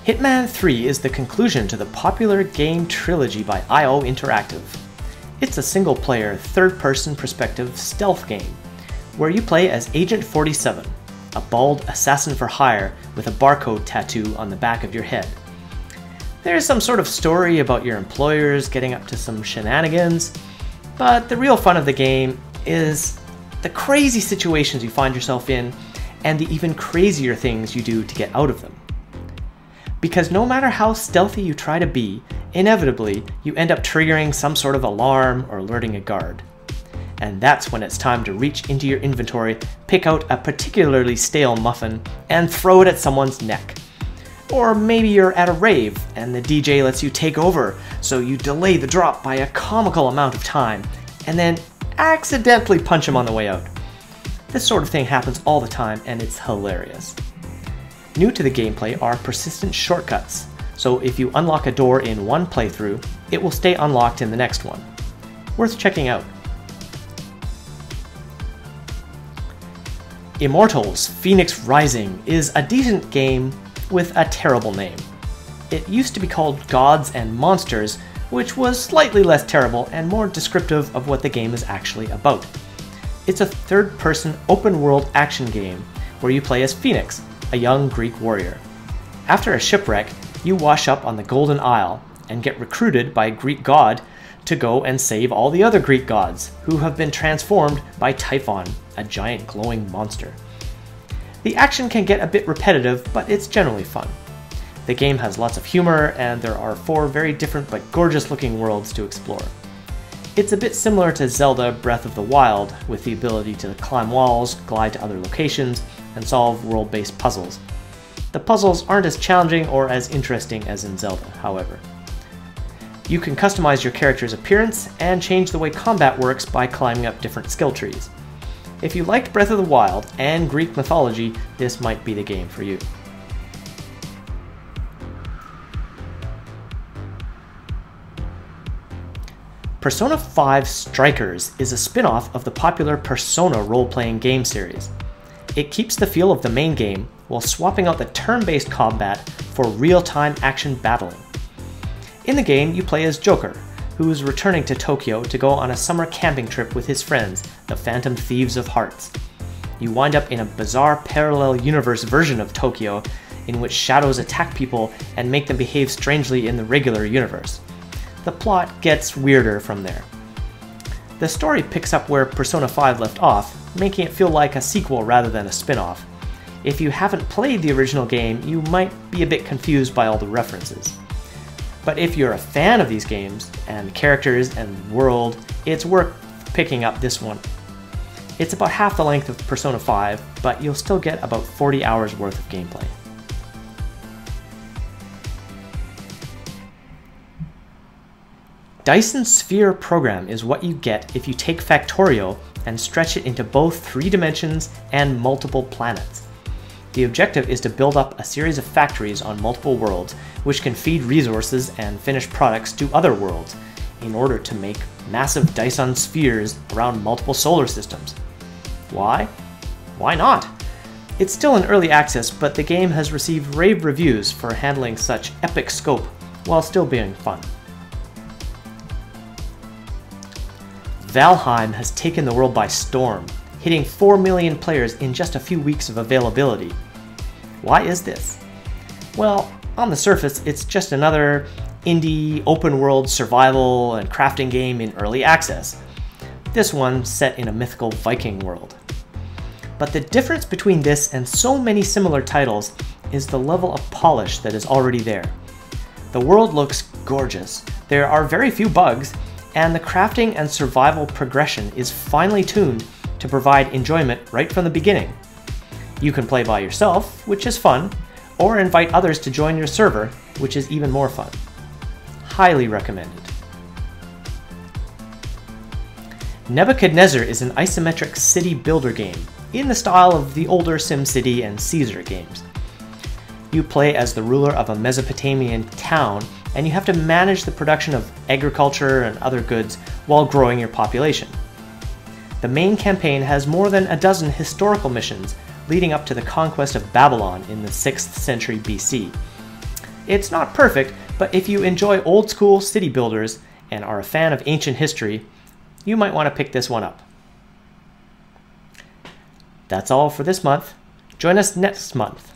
Hitman III is the conclusion to the popular game trilogy by IO Interactive. It's a single-player, third-person perspective stealth game, where you play as Agent 47, a bald assassin for hire with a barcode tattoo on the back of your head. There's some sort of story about your employers getting up to some shenanigans, but the real fun of the game is the crazy situations you find yourself in and the even crazier things you do to get out of them. Because no matter how stealthy you try to be, inevitably you end up triggering some sort of alarm or alerting a guard. And that's when it's time to reach into your inventory, pick out a particularly stale muffin, and throw it at someone's neck. Or maybe you're at a rave and the DJ lets you take over, so you delay the drop by a comical amount of time, and then accidentally punch him on the way out. This sort of thing happens all the time and it's hilarious. New to the gameplay are persistent shortcuts, so if you unlock a door in one playthrough, it will stay unlocked in the next one. Worth checking out. Immortals: Phoenix Rising is a decent game with a terrible name. It used to be called Gods and Monsters, which was slightly less terrible and more descriptive of what the game is actually about. It's a third-person open-world action game where you play as Phoenix, a young Greek warrior. After a shipwreck, you wash up on the Golden Isle and get recruited by a Greek god to go and save all the other Greek gods, who have been transformed by Typhon, a giant glowing monster. The action can get a bit repetitive, but it's generally fun. The game has lots of humor, and there are 4 very different but gorgeous looking worlds to explore. It's a bit similar to Zelda Breath of the Wild, with the ability to climb walls, glide to other locations, and solve world-based puzzles. The puzzles aren't as challenging or as interesting as in Zelda, however. You can customize your character's appearance and change the way combat works by climbing up different skill trees. If you liked Breath of the Wild and Greek mythology, this might be the game for you. Persona 5 Strikers is a spin-off of the popular Persona role-playing game series. It keeps the feel of the main game while swapping out the turn-based combat for real-time action battling. In the game, you play as Joker, who is returning to Tokyo to go on a summer camping trip with his friends, the Phantom Thieves of Hearts. You wind up in a bizarre parallel universe version of Tokyo in which shadows attack people and make them behave strangely in the regular universe. The plot gets weirder from there. The story picks up where Persona 5 left off, making it feel like a sequel rather than a spin-off. If you haven't played the original game, you might be a bit confused by all the references. But if you're a fan of these games, and the characters and the world, it's worth picking up this one. It's about half the length of Persona 5, but you'll still get about 40 hours worth of gameplay. Dyson Sphere Program is what you get if you take Factorio and stretch it into both 3 dimensions and multiple planets. The objective is to build up a series of factories on multiple worlds, which can feed resources and finished products to other worlds, in order to make massive Dyson spheres around multiple solar systems. Why? Why not? It's still in early access, but the game has received rave reviews for handling such epic scope, while still being fun. Valheim has taken the world by storm, hitting 4 million players in just a few weeks of availability. Why is this? Well, on the surface, it's just another indie, open-world survival and crafting game in early access. This one set in a mythical Viking world. But the difference between this and so many similar titles is the level of polish that is already there. The world looks gorgeous, there are very few bugs, and the crafting and survival progression is finely tuned to provide enjoyment right from the beginning. You can play by yourself, which is fun, or invite others to join your server, which is even more fun. Highly recommended. Nebuchadnezzar is an isometric city builder game, in the style of the older SimCity and Caesar games. You play as the ruler of a Mesopotamian town, and you have to manage the production of agriculture and other goods while growing your population. The main campaign has more than a dozen historical missions leading up to the conquest of Babylon in the 6th century BC. It's not perfect, but if you enjoy old school city builders and are a fan of ancient history, you might want to pick this one up. That's all for this month. Join us next month